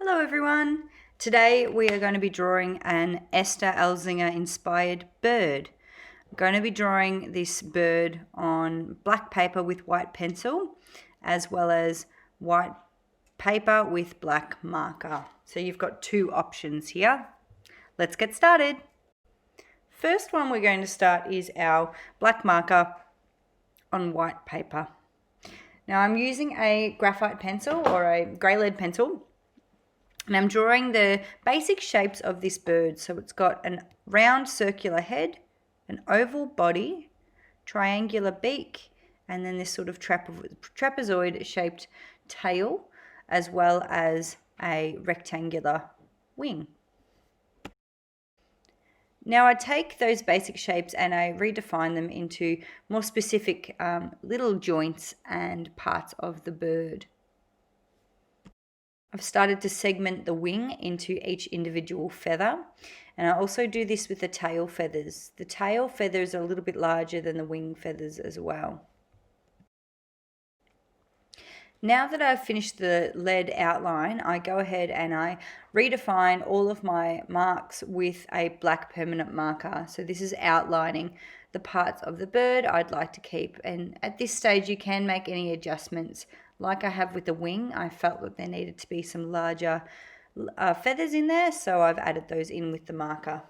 Hello everyone! Today we are going to be drawing an Esther Elzinga Inspired Bird. I'm going to be drawing this bird on black paper with white pencil as well as white paper with black marker. So you've got two options here. Let's get started. First one we're going to start is our black marker on white paper. Now I'm using a graphite pencil or a grey lead pencil. And I'm drawing the basic shapes of this bird. So it's got a round circular head, an oval body, triangular beak, and then this sort of trapezoid shaped tail, as well as a rectangular wing. Now I take those basic shapes and I redefine them into more specific little joints and parts of the bird. I've started to segment the wing into each individual feather, and I also do this with the tail feathers. The tail feathers are a little bit larger than the wing feathers as well. Now that I've finished the lead outline, I go ahead and I redefine all of my marks with a black permanent marker. So this is outlining the parts of the bird I'd like to keep, and at this stage you can make any adjustments. Like I have with the wing, I felt that there needed to be some larger feathers in there, so I've added those in with the marker.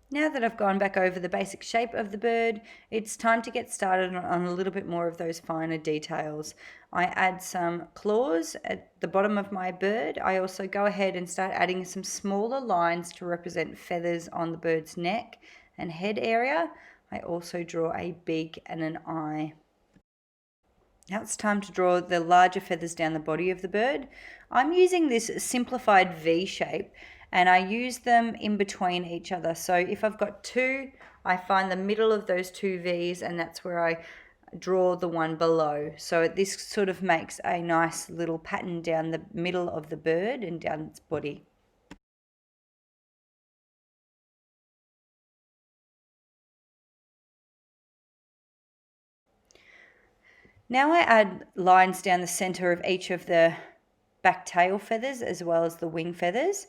Now that I've gone back over the basic shape of the bird, it's time to get started on a little bit more of those finer details. I add some claws at the bottom of my bird. I also go ahead and start adding some smaller lines to represent feathers on the bird's neck and head area. I also draw a beak and an eye. Now it's time to draw the larger feathers down the body of the bird. I'm using this simplified V shape, and I use them in between each other. So if I've got two, I find the middle of those two V's, and that's where I draw the one below. So this sort of makes a nice little pattern down the middle of the bird and down its body. Now I add lines down the center of each of the back tail feathers as well as the wing feathers.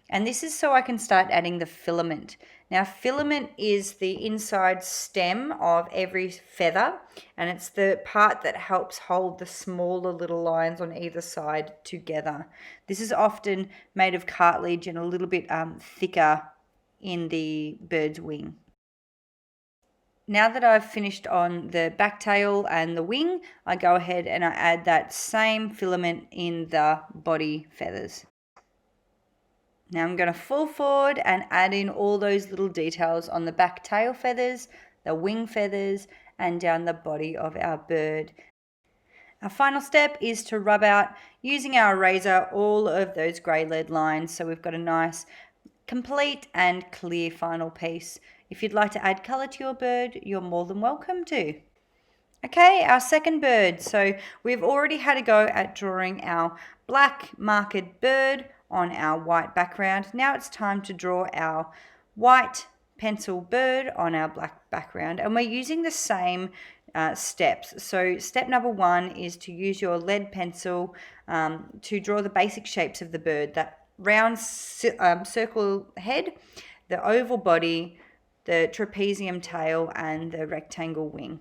And this is so I can start adding the filament. Now filament is the inside stem of every feather, and it's the part that helps hold the smaller little lines on either side together. This is often made of cartilage and a little bit thicker in the bird's wing. Now that I've finished on the back tail and the wing, I go ahead and I add that same filament in the body feathers. Now I'm going to fall forward and add in all those little details on the back tail feathers, the wing feathers, and down the body of our bird. Our final step is to rub out, using our eraser, all of those grey lead lines, so we've got a nice complete and clear final piece. If you'd like to add colour to your bird, you're more than welcome to. Okay, our second bird. So we've already had a go at drawing our black marked bird on our white background. Now it's time to draw our white pencil bird on our black background, and we're using the same steps. So step number one is to use your lead pencil to draw the basic shapes of the bird, that round circle head, the oval body, the trapezium tail, and the rectangle wing.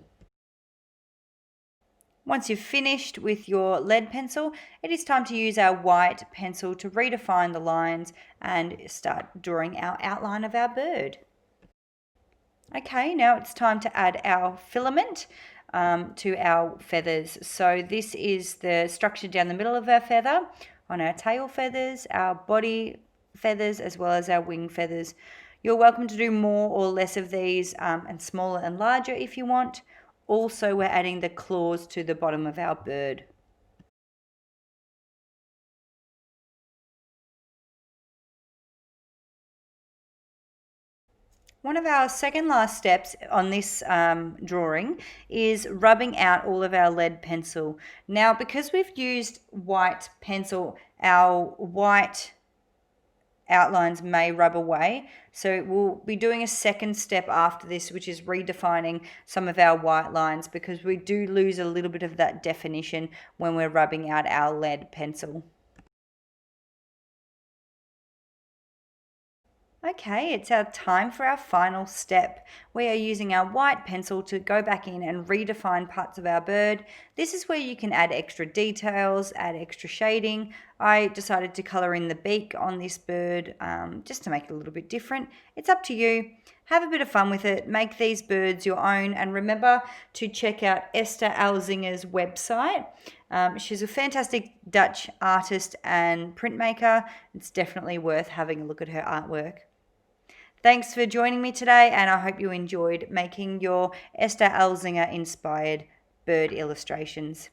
Once you've finished with your lead pencil, it is time to use our white pencil to redefine the lines and start drawing our outline of our bird. Okay, now it's time to add our filament to our feathers. So this is the structure down the middle of our feather on our tail feathers, our body feathers, as well as our wing feathers. You're welcome to do more or less of these and smaller and larger if you want. Also, we're adding the claws to the bottom of our bird. One of our second last steps on this drawing is rubbing out all of our lead pencil. Now, because we've used white pencil, our white outlines may rub away. So we'll be doing a second step after this, which is redefining some of our white lines, because we do lose a little bit of that definition when we're rubbing out our lead pencil. Okay, it's our time for our final step. We are using our white pencil to go back in and redefine parts of our bird. This is where you can add extra details, add extra shading. I decided to colour in the beak on this bird just to make it a little bit different. It's up to you. Have a bit of fun with it. Make these birds your own, and remember to check out Esther Elzinga's website. She's a fantastic Dutch artist and printmaker. It's definitely worth having a look at her artwork. Thanks for joining me today, and I hope you enjoyed making your Esther Elzinga inspired bird illustrations.